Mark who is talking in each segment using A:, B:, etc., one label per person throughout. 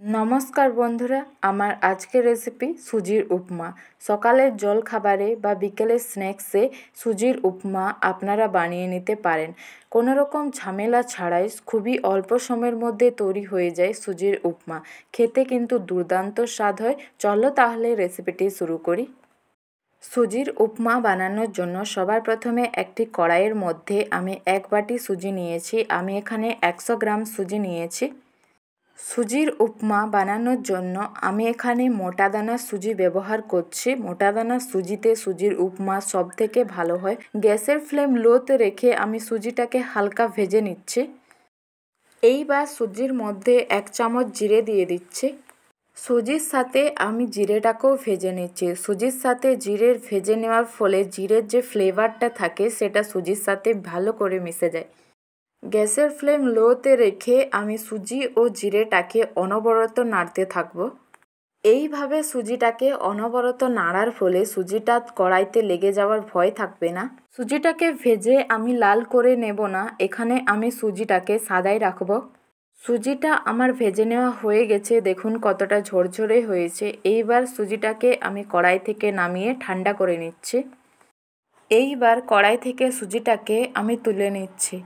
A: নমস্কার বন্ধুরা, আমার আজকের রেসিপি সুজির উপমা। সকালের জলখাবারে বা বিকেলের স্ন্যাক্সে সুজির উপমা আপনারা বানিয়ে নিতে পারেন। কোনো রকম ঝামেলা ছাড়াই খুবই অল্প সময়ের মধ্যে তৈরি হয়ে যায় সুজির উপমা। খেতে কিন্তু দুর্দান্ত স্বাদ হয়। চলো তাহলে রেসিপিটি শুরু করি। সুজির উপমা বানানোর জন্য সবার প্রথমে একটি কড়াইয়ের মধ্যে আমি 1 বাটি সুজি নিয়েছি। আমি এখানে 100 গ্রাম সুজি নিয়েছি। সুজির উপমা বানানোর জন্য আমি এখানে মোটা দানার সুজি ব্যবহার করছি। মোটা দানার সুজিতে সুজির উপমা সবথেকে ভালো হয়। গ্যাসের ফ্লেম লোতে রেখে আমি সুজিটাকে হালকা ভেজে নিচ্ছি। এইবার সুজির মধ্যে 1 চামচ জিরে দিয়ে দিচ্ছি। সুজির সাথে আমি জিরেটাকেও ভেজে নিচ্ছি। সুজির সাথে জিরের ভেজে নেওয়ার ফলে জিরের যে ফ্লেভারটা থাকে সেটা সুজির সাথে ভালো করে মিশে যায়। গ্যাসের ফ্লেম লোতে রেখে আমি সুজি ও জিরেটাকে অনবরত নাড়তে থাকব। এইভাবে সুজিটাকে অনবরত নাড়ার ফলে সুজিটা কড়াইতে লেগে যাওয়ার ভয় থাকবে না। সুজিটাকে ভেজে আমি লাল করে নেব না, এখানে আমি সুজিটাকে সাদাই রাখব। সুজিটা আমার ভেজে নেওয়া হয়ে গেছে, দেখুন কতটা ঝরঝরে হয়েছে। এইবার সুজিটাকে আমি কড়াই থেকে নামিয়ে ঠান্ডা করে নিচ্ছি। এইবার কড়াই থেকে সুজিটাকে আমি তুলে নিচ্ছি।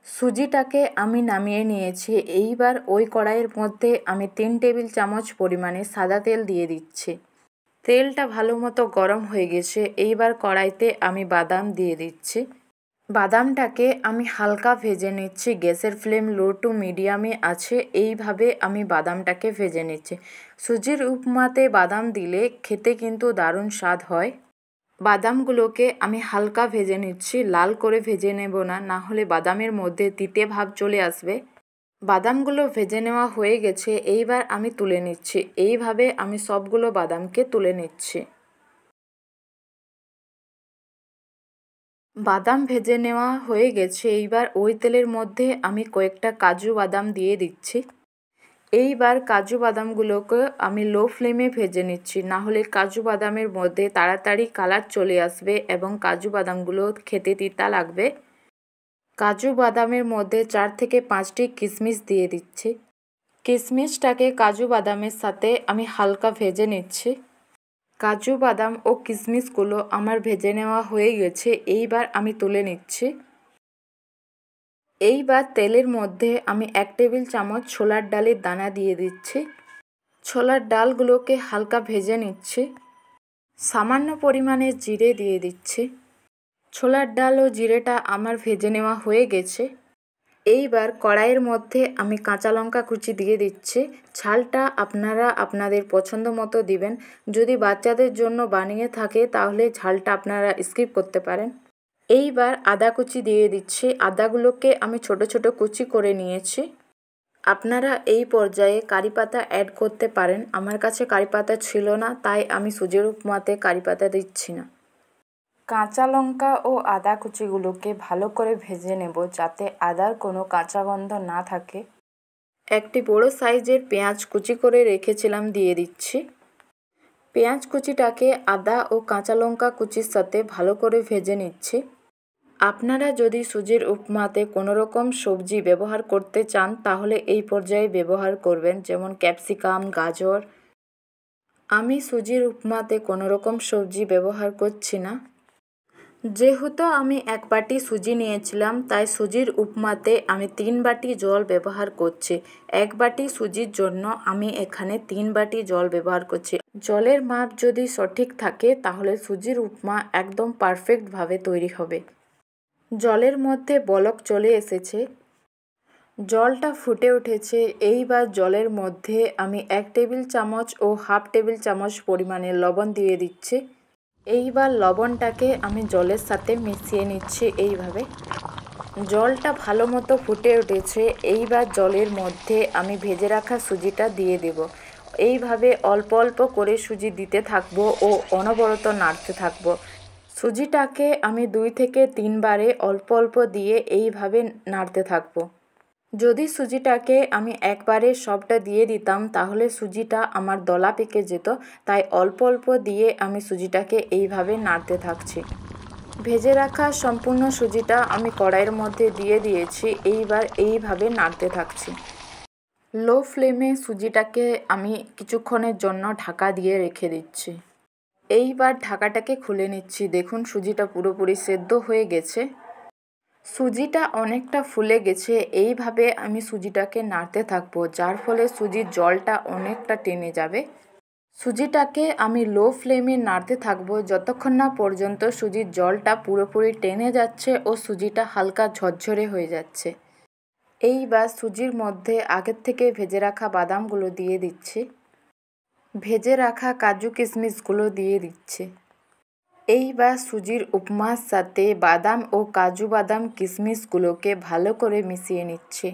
A: সুজিটাকে আমি নামিয়ে নিয়েছি। এইবার ওই কড়াইয়ের মধ্যে আমি 3 টেবিল চামচ পরিমাণে সাদা তেল দিয়ে দিচ্ছি। তেলটা ভালো মতো গরম হয়ে গেছে। এইবার কড়াইতে আমি বাদাম দিয়ে দিচ্ছি। বাদামটাকে আমি হালকা ভেজে নিচ্ছি। গ্যাসের ফ্লেম লো টু মিডিয়ামে আছে। এইভাবে আমি বাদামটাকে ভেজে নিচ্ছি। সুজির উপমাতে বাদাম দিলে খেতে কিন্তু দারুণ স্বাদ হয়। বাদামগুলোকে আমি হালকা ভেজে নিচ্ছি, লাল করে ভেজে নেব না, না হলে বাদামের মধ্যে তিতে ভাব চলে আসবে। বাদামগুলো ভেজে নেওয়া হয়ে গেছে। এইবার আমি তুলে নিচ্ছি। এইভাবে আমি সবগুলো বাদামকে তুলে নিচ্ছি। বাদাম ভেজে নেওয়া হয়ে গেছে। এইবার ওই তেলের মধ্যে আমি কয়েকটা কাজু বাদাম দিয়ে দিচ্ছি। এইবার কাজু বাদামগুলোকে আমি লো ফ্লেমে ভেজে নিচ্ছি, না হলে কাজু বাদামের মধ্যে তাড়াতাড়ি কালার চলে আসবে এবং কাজু বাদামগুলো খেতে তিতা লাগবে। কাজু বাদামের মধ্যে 4 থেকে 5টি কিশমিশ দিয়ে দিচ্ছি। কিশমিশটাকে কাজু বাদামের সাথে আমি হালকা ভেজে নিচ্ছি। কাজু বাদাম ও কিশমিশগুলো আমার ভেজে নেওয়া হয়ে গেছে। এইবার আমি তুলে নিচ্ছি। এইবার তেলের মধ্যে আমি 1 টেবিল চামচ ছোলার ডালের দানা দিয়ে দিচ্ছি। ছোলার ডালগুলোকে হালকা ভেজে নিচ্ছি। সামান্য পরিমাণে জিরে দিয়ে দিচ্ছি। ছোলার ডাল ও জিরেটা আমার ভেজে নেওয়া হয়ে গেছে। এইবার কড়াইয়ের মধ্যে আমি কাঁচা লঙ্কা কুচি দিয়ে দিচ্ছি। ঝালটা আপনারা আপনাদের পছন্দ মতো দিবেন। যদি বাচ্চাদের জন্য বানিয়ে থাকে তাহলে ঝালটা আপনারা স্কিপ করতে পারেন। এইবার আদা কুচি দিয়ে দিচ্ছি। আদাগুলোকে আমি ছোট ছোট কুচি করে নিয়েছি। আপনারা এই পর্যায়ে কারি পাতা অ্যাড করতে পারেন। আমার কাছে কারি পাতা ছিল না, তাই আমি সুজির উপমাতে কারি পাতা দিচ্ছি না। কাঁচা লঙ্কা ও আদা কুচিগুলোকে ভালো করে ভেজে নেব, যাতে আদার কোনো কাঁচা গন্ধ না থাকে। একটি বড় সাইজের পেঁয়াজ কুচি করে রেখেছিলাম, দিয়ে দিচ্ছি। পেঁয়াজ কুচিটাকে আদা ও কাঁচা লঙ্কা কুচির সাথে ভালো করে ভেজে নিচ্ছি। আপনারা যদি সুজির উপমাতে কোনো রকম সবজি ব্যবহার করতে চান তাহলে এই পর্যায়ে ব্যবহার করবেন, যেমন ক্যাপসিকাম, গাজর। আমি সুজির উপমাতে কোনো রকম সবজি ব্যবহার করছি না। যেহেতু আমি 1 বাটি সুজি নিয়েছিলাম, তাই সুজির উপমাতে আমি 3 বাটি জল ব্যবহার করছি। 1 বাটি সুজির জন্য আমি এখানে 3 বাটি জল ব্যবহার করছি। জলের মাপ যদি সঠিক থাকে তাহলে সুজির উপমা একদম পারফেক্টভাবে তৈরি হবে। জলের মধ্যে বলক চলে এসেছে, জলটা ফুটে উঠেছে। এইবার জলের মধ্যে আমি 1 টেবিল চামচ ও হাফ টেবিল চামচ পরিমাণে লবণ দিয়ে দিচ্ছি। এইবার লবণটাকে আমি জলের সাথে মিশিয়ে নিচ্ছি। এইভাবে জলটা ভালো মতো ফুটে উঠেছে। এইবার জলের মধ্যে আমি ভেজে রাখা সুজিটা দিয়ে দেব। এইভাবে অল্প অল্প করে সুজি দিতে থাকবো ও অনবরত নাড়তে থাকবো। সুজিটাকে আমি 2 থেকে 3 বারে অল্প অল্প দিয়ে এইভাবে নাড়তে থাকবো। যদি সুজিটাকে আমি একবারে সবটা দিয়ে দিতাম তাহলে সুজিটা আমার দলা পেকে যেত, তাই অল্প অল্প দিয়ে আমি সুজিটাকে এইভাবে নাড়তে থাকছি। ভেজে রাখা সম্পূর্ণ সুজিটা আমি কড়াইয়ের মধ্যে দিয়ে দিয়েছি। এইবার এইভাবে নাড়তে থাকছি। লো ফ্লেমে সুজিটাকে আমি কিছুক্ষণের জন্য ঢাকা দিয়ে রেখে দিচ্ছি। এইবার ঢাকাটাকে খুলে নিচ্ছি। দেখুন সুজিটা পুরোপুরি সেদ্ধ হয়ে গেছে। সুজিটা অনেকটা ফুলে গেছে। এইভাবে আমি সুজিটাকে নাড়তে থাকবো, যার ফলে সুজির জলটা অনেকটা টেনে যাবে। সুজিটাকে আমি লো ফ্লেমে নাড়তে থাকবো যতক্ষণ না পর্যন্ত সুজির জলটা পুরোপুরি টেনে যাচ্ছে ও সুজিটা হালকা ঝরঝরে হয়ে যাচ্ছে। এইবার সুজির মধ্যে আগের থেকে ভেজে রাখা বাদামগুলো দিয়ে দিচ্ছি। ভেজে রাখা কাজু কিশমিশগুলো দিয়ে দিচ্ছি। এইবার সুজির উপমার সাথে বাদাম ও কাজু বাদাম কিশমিশগুলোকে ভালো করে মিশিয়ে নিচ্ছি।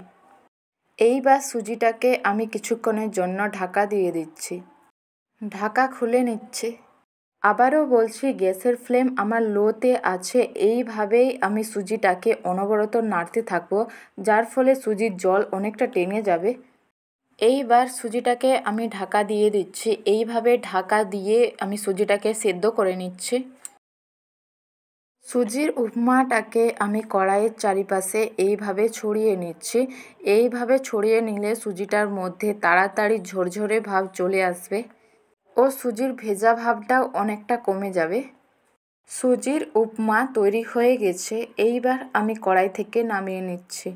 A: এইবার সুজিটাকে আমি কিছুক্ষণের জন্য ঢাকা দিয়ে দিচ্ছি। ঢাকা খুলে নিচ্ছি। আবারও বলছি, গ্যাসের ফ্লেম আমার লোতে আছে। এইভাবেই আমি সুজিটাকে অনবরত নাড়তে থাকবো, যার ফলে সুজির জল অনেকটা টেনে যাবে। এইবার সুজিটাকে আমি ঢাকা দিয়ে দিচ্ছি। এইভাবে ঢাকা দিয়ে আমি সুজিটাকে সেদ্ধ করে নিচ্ছি। সুজির উপমাটাকে আমি কড়াইয়ের চারিপাশে এইভাবে ছড়িয়ে নিচ্ছি। এইভাবে ছড়িয়ে নিলে সুজিটার মধ্যে তাড়াতাড়ি ঝরঝরে ভাব চলে আসবে ও সুজির ভেজা ভাবটাও অনেকটা কমে যাবে। সুজির উপমা তৈরি হয়ে গেছে। এইবার আমি কড়াই থেকে নামিয়ে নিচ্ছি।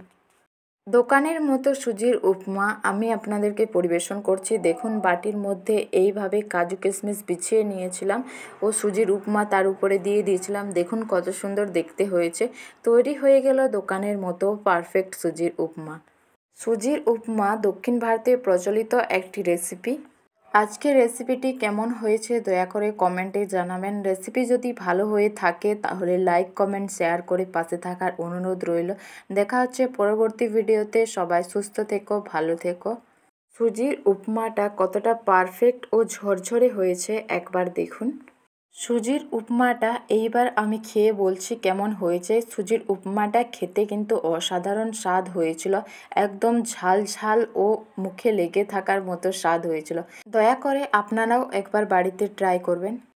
A: দোকানের মতো সুজির উপমা আমি আপনাদেরকে পরিবেশন করছি। দেখুন বাটির মধ্যে এইভাবে কাজু কিশমিশ বিছিয়ে নিয়েছিলাম ও সুজির উপমা তার উপরে দিয়ে দিয়েছিলাম। দেখুন কত সুন্দর দেখতে হয়েছে। তৈরি হয়ে গেল দোকানের মতো পারফেক্ট সুজির উপমা। সুজির উপমা দক্ষিণ ভারতে প্রচলিত একটি রেসিপি। আজকের রেসিপিটি কেমন হয়েছে দয়া করে কমেন্টে জানাবেন। রেসিপি যদি ভালো হয়ে থাকে তাহলে লাইক কমেন্ট শেয়ার করে পাশে থাকার অনুরোধ রইল। দেখা হচ্ছে পরবর্তী ভিডিওতে। সবাই সুস্থ থেকো, ভালো থেকো। সুজির উপমাটা কতটা পারফেক্ট ও ঝরঝরে হয়েছে একবার দেখুন। সুজির উপমাটা এইবার আমি খেয়ে বলছি কেমন হয়েছে। সুজির উপমাটা খেতে কিন্তু অসাধারণ স্বাদ হয়েছিল। একদম ঝাল ঝাল ও মুখে লেগে থাকার মতো স্বাদ হয়েছিল। দয়া করে আপনারাও একবার বাড়িতে ট্রাই করবেন।